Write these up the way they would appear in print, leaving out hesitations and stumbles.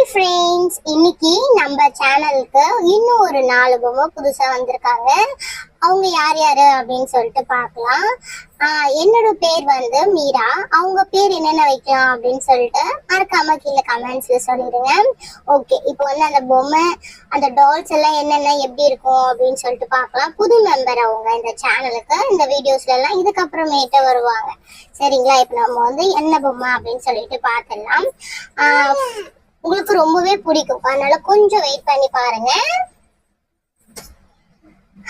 Friends, இன்னைக்கு நம்ம சேனலுக்கு இன்னும் ஒரு 4 பொம்மை புதுசா வந்திருக்காங்க. அவங்க யார் யாரு அப்படின்னு சொல்லிட்டு பார்க்கலாம். என்னோட பேர் வந்து மீரா. அவங்க பேர் என்னென்ன வைக்கலாம் அப்படின்னு சொல்லிட்டு மறக்காம கீழே கமெண்ட்ஸ்ல சொல்லிடுங்க. ஓகே, இப்போ வந்து அந்த பொம்மை, அந்த டால்ஸ் எல்லாம் என்னென்ன எப்படி இருக்கும் அப்படின்னு சொல்லிட்டு பார்க்கலாம். புது மெம்பர் அவங்க இந்த சேனலுக்கு. இந்த வீடியோஸ்ல எல்லாம் இதுக்கப்புறமேட்டு வருவாங்க. சரிங்களா? இப்போ நம்ம வந்து என்ன பொம்மை அப்படின்னு சொல்லிட்டு பார்த்துடலாம். உங்களுக்கு ரொம்பவே பிடிக்கும், அதனால கொஞ்சம் வெயிட் பண்ணி பாருங்க.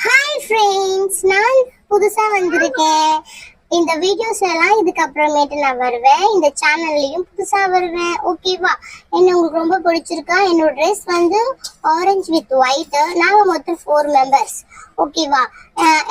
ஹாய் ஃப்ரெண்ட்ஸ், நான் புதுசா வந்திருக்கேன். இந்த வீடியோஸ் எல்லாம் இதுக்கப்புறமேட்டு நான் வருவேன். இந்த சேனல்லையும் புதுசா வருவேன். ஓகேவா? என்ன உங்களுக்கு ரொம்ப பிடிச்சிருக்கா? என்னோட ட்ரெஸ் வந்து ஆரஞ்சு வித் ஒயிட். நாங்க மொத்தம் 4 மெம்பர்ஸ். ஓகேவா?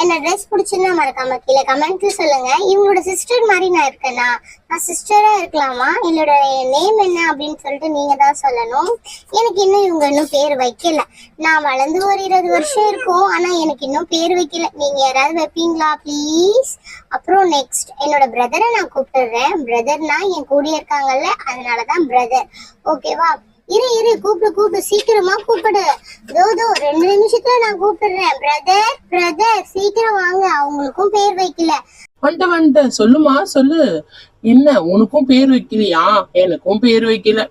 என்ன ட்ரெஸ் பிடிச்சுன்னா மறக்காம கீழே கமெண்ட்ல சொல்லுங்க. இவங்களோட சிஸ்டர் மாதிரி நான் இருக்கேனா? நான் சிஸ்டரா இருக்கலாமா? என்னோட நேம் என்ன அப்படின்னு சொல்லிட்டு நீங்க தான் சொல்லணும். எனக்கு இன்னும் இவங்க இன்னும் பேர் வைக்கல. நான் வளர்ந்து ஒரு 20 வருஷம் இருக்கும், ஆனா எனக்கு இன்னும் பேர் வைக்கல. நீங்க யாராவது வைப்பீங்களா ப்ளீஸ்? அப்புறம் நெக்ஸ்ட் என்னோட பிரதரை நான் கூப்பிட்டுறேன். பிரதர்னா என் கூட இருக்காங்கல்ல, அதனாலதான் பிரதர். ஓகேவா? இரு கூப்பிடு, சீக்கிரமா கூப்பிடு. தோ 2 நிமிஷத்துல நான் கூப்பிடுறேன். பிரதர் சீக்கிரம் வாங்க. அவங்களுக்கும் பேர் வைக்கல. வந்துட்டேன். சொல்லுமா, சொல்லு. என்ன, உனக்கும் பேர் வைக்கலையா? எனக்கும் பேர் வைக்கல.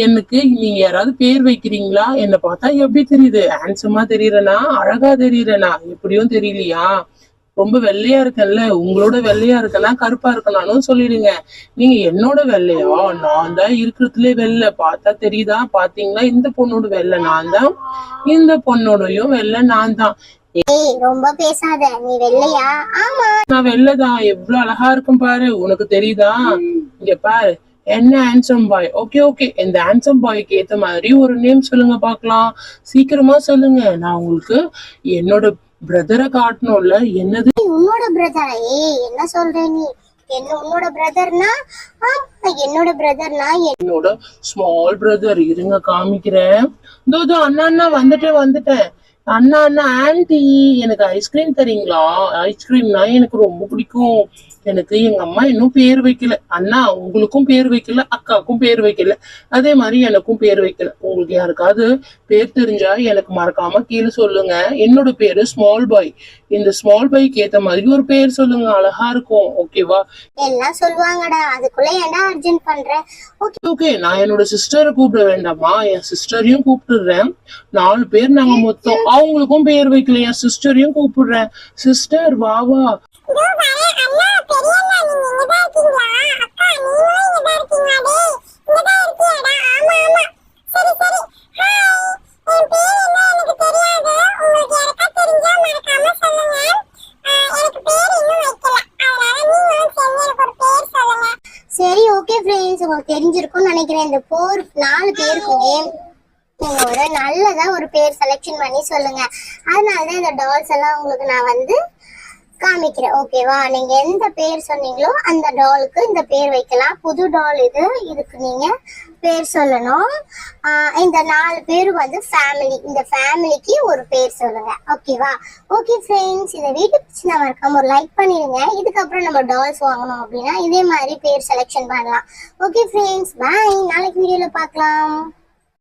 எனக்கு நீங்க யாராவது பேர் வைக்கிறீங்களா? என்ன பார்த்தா எப்படி தெரியுது? ஹேண்ட்ஸமா தெரியறனா? அழகா தெரியறனா? எப்படியும் தெரியலையா? ரொம்ப வெள்ளையா இருக்கேன்ல, உங்களோட வெள்ளையா இருக்கனா கருப்பா இருக்கனாலும் சொல்லிடுங்க. நீங்க என்னோட வெள்ளையா? நான் தான் இருக்கிறதுலே வெள்ளை. பார்த்தா தெரியுதா? பாத்தீங்களா? இந்த பொண்ணோட வெள்ளை நான் தான், இந்த பொண்ணோடையும் வெள்ளை நான் தான். ரொம்ப பேசாத, நீ வெள்ளையா? ஆமா, நான் வெள்ளைதான். எவ்வளவு அழகா இருக்கும் பாரு. உனக்கு தெரியுதா? இங்க பாரு. என்ன ஹேண்ட்ஸம் பாய். ஓகே, இந்த ஹேண்ட்ஸம் பாய்க்கு ஏத்த மாதிரி ஒரு நேம் சொல்லுங்க பாக்கலாம். சீக்கிரமா சொல்லுங்க. நான் உங்களுக்கு என்னோட பிரதரை காட்டணும்ல. என்னது உன்னோட பிரதரா? என்ன சொல்ற நீ? உன்னோட பிரதர்னா? என்னோட ஸ்மால் பிரதர். இருங்க காமிக்கிறேன். தோ அண்ணா வந்துட்டேன். அண்ணா ஆன்டி, எனக்கு ஐஸ்கிரீம் தரீங்களா? ஐஸ்கிரீம்னா எனக்கு ரொம்ப பிடிக்கும். எனக்கு எங்க அம்மா இன்னும் பேர் வைக்கல. அண்ணா உங்களுக்கும் பேர் வைக்கல, அக்காவுக்கும் பேர் வைக்கல, அதே மாதிரி எனக்கும் பேர் வைக்கல. உங்களுக்கு யாருக்காவது பேர் தெரிஞ்சா எனக்கு மறக்காம கீழே சொல்லுங்க. என்னோட பேரு ஸ்மால் பாய். இந்த ஸ்மால் பாய்க்கு ஏத்த மாதிரி ஒரு பேர் சொல்லுங்க, அழகா இருக்கும். ஓகேவா? எல்லாம் சொல்லுவாங்கடா, அதுக்குள்ள ஏன்டா அர்ஜென்ட் பண்ற? ஓகே, நான் என்னோட சிஸ்டரை கூப்பிட வேண்டாமா? என் சிஸ்டரையும் கூப்பிட்டுறேன். 4 பேர் நாங்க மொத்தம். அவங்களுக்கும் பேர் வைக்கல, என் சிஸ்டரையும் கூப்பிடுறேன். சிஸ்டர் வாவா. சரி, ஓகே ஃப்ரெண்ட்ஸ், உங்களுக்கு தெரிஞ்சிருக்கும்னு நினைக்கிறேன். இந்த 4 பேருக்குமே நீங்க ஒரு நல்லதா ஒரு பேர் செலக்ஷன் பண்ணி சொல்லுங்க. அதனாலதான் இந்த டால்ஸ் எல்லாம் உங்களுக்கு நான் வந்து காமிக்கிறேன். ஓகேவா? நீங்க எந்த பேர் சொன்னீங்களோ அந்த டாலுக்கு இந்த பேர் வைக்கலாம். புது டால் இதுக்கு நீங்க பேர் சொல்லணும். இந்த 4 பேர் வந்து ஃபேமிலி. இந்த ஃபேமிலிக்கு ஒரு பேர் சொல்லுங்க. ஓகேவா? ஓகே ஃப்ரெண்ட்ஸ், இந்த வீடியோ பிடிச்சி நம்ம இருக்காம ஒரு லைக் பண்ணிடுங்க. இதுக்கப்புறம் நம்ம டால்ஸ் வாங்கணும் அப்படின்னா இதே மாதிரி பேர் செலக்ஷன் பண்ணலாம். ஓகே ஃப்ரெண்ட்ஸ், பாய். நாளைக்கு வீடியோல பார்க்கலாம்.